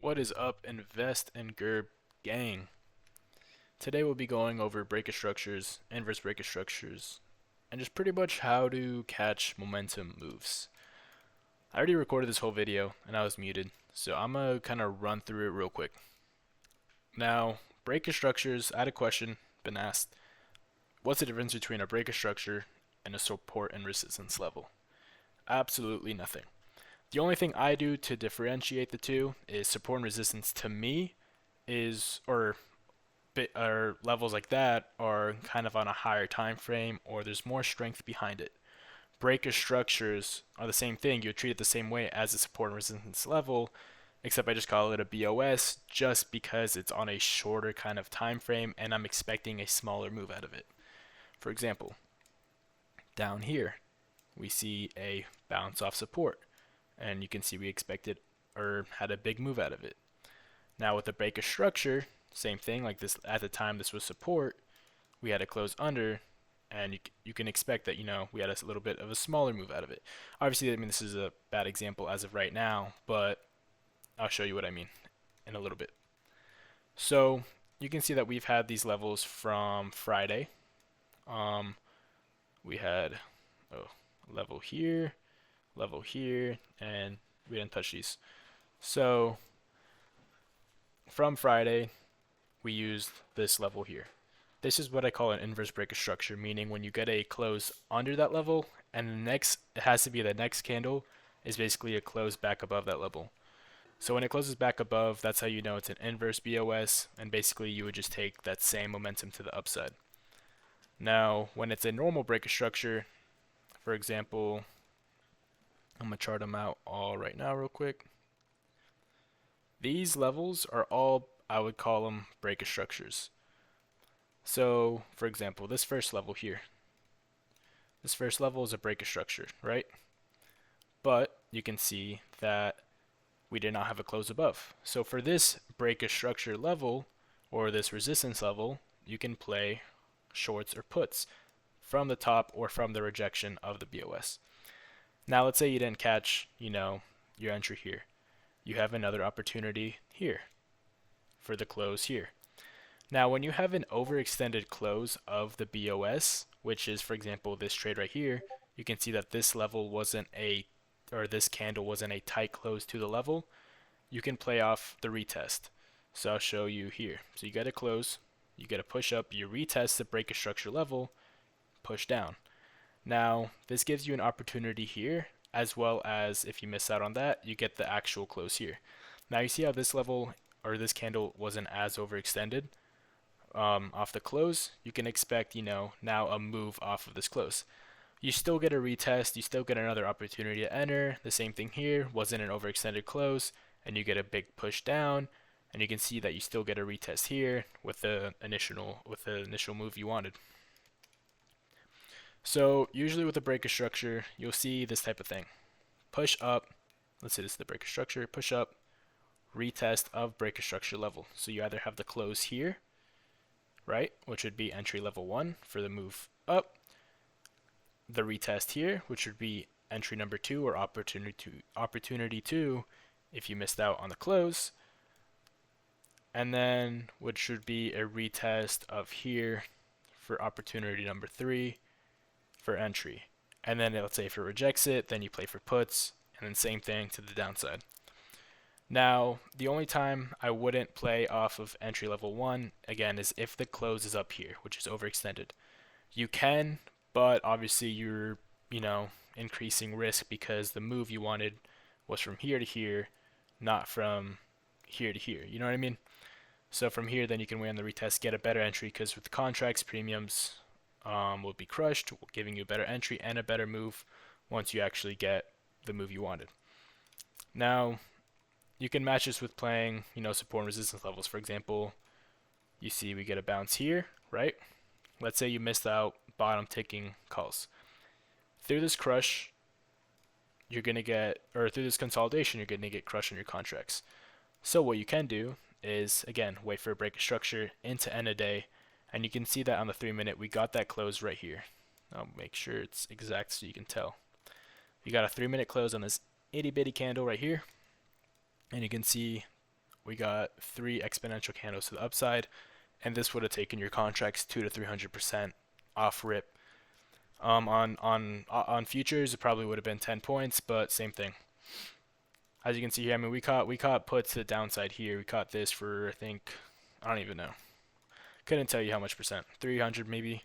What is up, Invest and Gerb gang? Today we'll be going over breaker structures, inverse breaker structures, and just pretty much how to catch momentum moves. I already recorded this whole video and I was muted, so I'm gonna kind of run through it real quick. Now, breaker structures, I had a question been asked. What's the difference between a breaker structure and a support and resistance level? Absolutely nothing. The only thing I do to differentiate the two is support and resistance to me is, or levels like that are kind of on a higher time frame or there's more strength behind it. Breaker structures are the same thing. You treat it the same way as a support and resistance level, except I just call it a BOS just because it's on a shorter kind of time frame and I'm expecting a smaller move out of it. For example, down here we see a bounce off support and you can see we expected or had a big move out of it. Now with the breaker structure, same thing, like this at the time this was support, we had to close under, and you can expect that, we had a little bit of a smaller move out of it. Obviously, I mean, this is a bad example as of right now, but I'll show you what I mean in a little bit. So you can see that we've had these levels from Friday. We had level here, and we didn't touch these. So from Friday, we used this level here. This is what I call an inverse breaker structure, meaning when you get a close under that level, and it has to be the next candle is basically a close back above that level. So when it closes back above, that's how you know it's an inverse BOS, and basically you would just take that same momentum to the upside. Now, when it's a normal breaker structure, for example, I'm going to chart them out all right now real quick. These levels are all, I would call them breaker structures. So, for example, this first level here. This first level is a breaker structure, right? But you can see that we did not have a close above. So for this breaker structure level, or this resistance level, you can play shorts or puts from the top or from the rejection of the BOS. Now let's say you didn't catch, your entry here. You have another opportunity here for the close here. Now, when you have an overextended close of the BOS, which is, for example, this trade right here, you can see that this level this candle wasn't a tight close to the level. You can play off the retest. So I'll show you here. So you get a close, you get a push up, you retest the breaker structure level, push down. Now, this gives you an opportunity here, as well as if you miss out on that, you get the actual close here. Now you see how this level or this candle wasn't as overextended. Off the close, you can expect, now a move off of this close. You still get a retest, you still get another opportunity to enter. The same thing here, wasn't an overextended close, and you get a big push down, and you can see that you still get a retest here with the initial move you wanted. So usually with the breaker structure, you'll see this type of thing. Push up, let's say this is the breaker structure, push up, retest of breaker structure level. So you either have the close here, right, which would be entry level 1 for the move up, the retest here, which would be entry number 2 or opportunity 2 if you missed out on the close, and then which would be a retest of here for opportunity number 3 for entry. And then let's say if it rejects it, then you play for puts, and then same thing to the downside. Now, the only time I wouldn't play off of entry level 1, again, is if the close is up here, which is overextended. You can, but obviously you're, increasing risk because the move you wanted was from here to here, not from here to here. You know what I mean? So from here, then you can wait on the retest, get a better entry, because with the contracts, premiums will be crushed, giving you a better entry and a better move once you actually get the move you wanted. Now, you can match this with playing, support and resistance levels. For example, you see we get a bounce here, right? Let's say you missed out bottom ticking calls. Through this crush, you're going to get, or through this consolidation, you're going to get crushed on your contracts. So what you can do is, again, wait for a breaker structure into end of day, and you can see that on the 3-minute, we got that close right here. I'll make sure it's exact so you can tell. You got a 3-minute close on this itty bitty candle right here. And you can see we got 3 exponential candles to the upside, and this would have taken your contracts 2 to 300% off rip. On futures, it probably would have been 10 points, but same thing. As you can see here, I mean, we caught puts to the downside here. We caught this for, I think, I don't even know. Couldn't tell you how much percent. 300 maybe,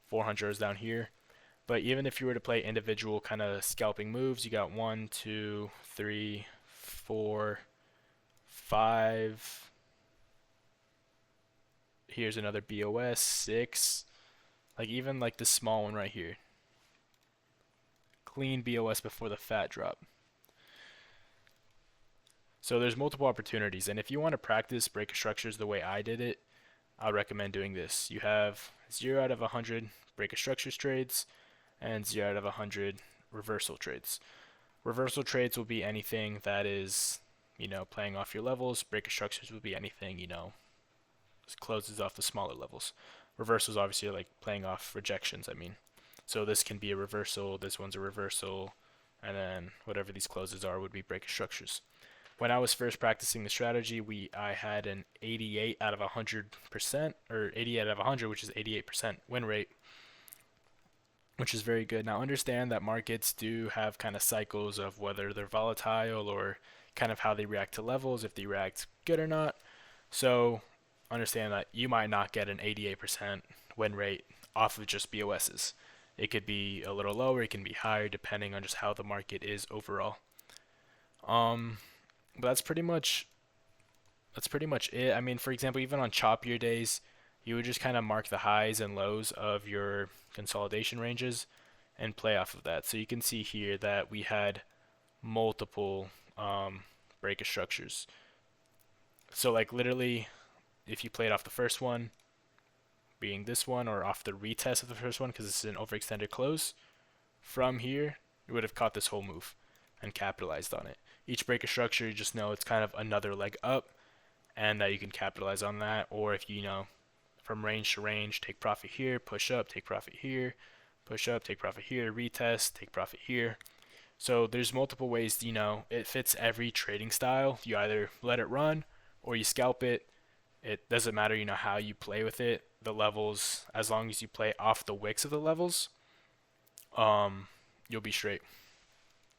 400 is down here. But even if you were to play individual kind of scalping moves, you got 1, 2, 3, 4, 5. Here's another BOS, 6. Like even like this small one right here. Clean BOS before the fat drop. So there's multiple opportunities, and if you want to practice breaker structures the way I did it, I recommend doing this. You have 0 out of 100 breaker structures trades and 0 out of 100 reversal trades. Reversal trades will be anything that is, playing off your levels. Breaker structures will be anything, closes off the smaller levels. Reversals obviously are like playing off rejections, I mean. So this can be a reversal, this one's a reversal, and then whatever these closes are would be breaker structures. When I was first practicing the strategy, I had an 88 out of 100%, or 88 out of 100, which is 88% win rate, which is very good. Now understand that markets do have kind of cycles of whether they're volatile or kind of how they react to levels, if they react good or not. So understand that you might not get an 88% win rate off of just BOSs. It could be a little lower, it can be higher depending on just how the market is overall. But that's pretty much it. I mean, for example, even on choppier days, you would just kind of mark the highs and lows of your consolidation ranges and play off of that. So you can see here that we had multiple breaker structures. So like literally, if you played off the first one, being this one, or off the retest of the first one, because this is an overextended close, from here, you would have caught this whole move and capitalized on it. Each breaker structure, you just know it's kind of another leg up, and that you can capitalize on that. Or if you from range to range, take profit here, push up, take profit here, push up, take profit here, retest, take profit here. So there's multiple ways, it fits every trading style. You either let it run or you scalp it. It doesn't matter, how you play with it. The levels, as long as you play off the wicks of the levels, you'll be straight.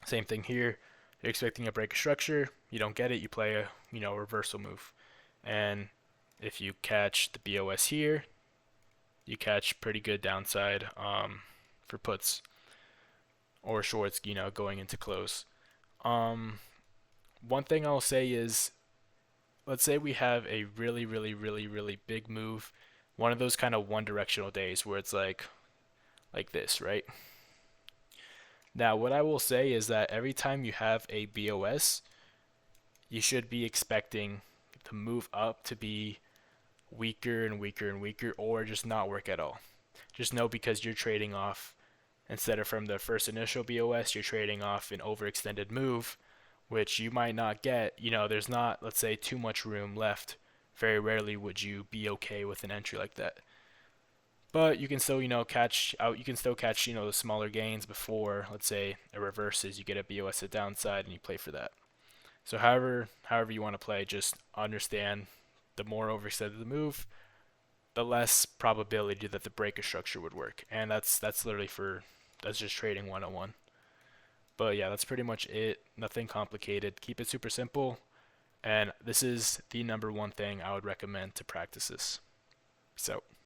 Same thing here. You're expecting a breaker structure, you don't get it, you play a reversal move. And if you catch the BOS here, you catch pretty good downside for puts or shorts, going into close. One thing I'll say is, let's say we have a really, really, really, really big move, one of those kind of one-directional days where it's like this, right? Now, what I will say is that every time you have a BOS, you should be expecting the move up to be weaker and weaker and weaker, or just not work at all. Just know, because you're trading off, instead of from the first initial BOS, you're trading off an overextended move, which you might not get. There's not, let's say, too much room left. Very rarely would you be okay with an entry like that. But you can still, catch out. You can still catch, the smaller gains before, let's say, a reverses. You get a BOS at downside and you play for that. So however you want to play, just understand the more overextended the move, the less probability that the breaker structure would work. And that's literally that's just trading 101. But yeah, that's pretty much it. Nothing complicated. Keep it super simple. And this is the number one thing I would recommend to practice this. So.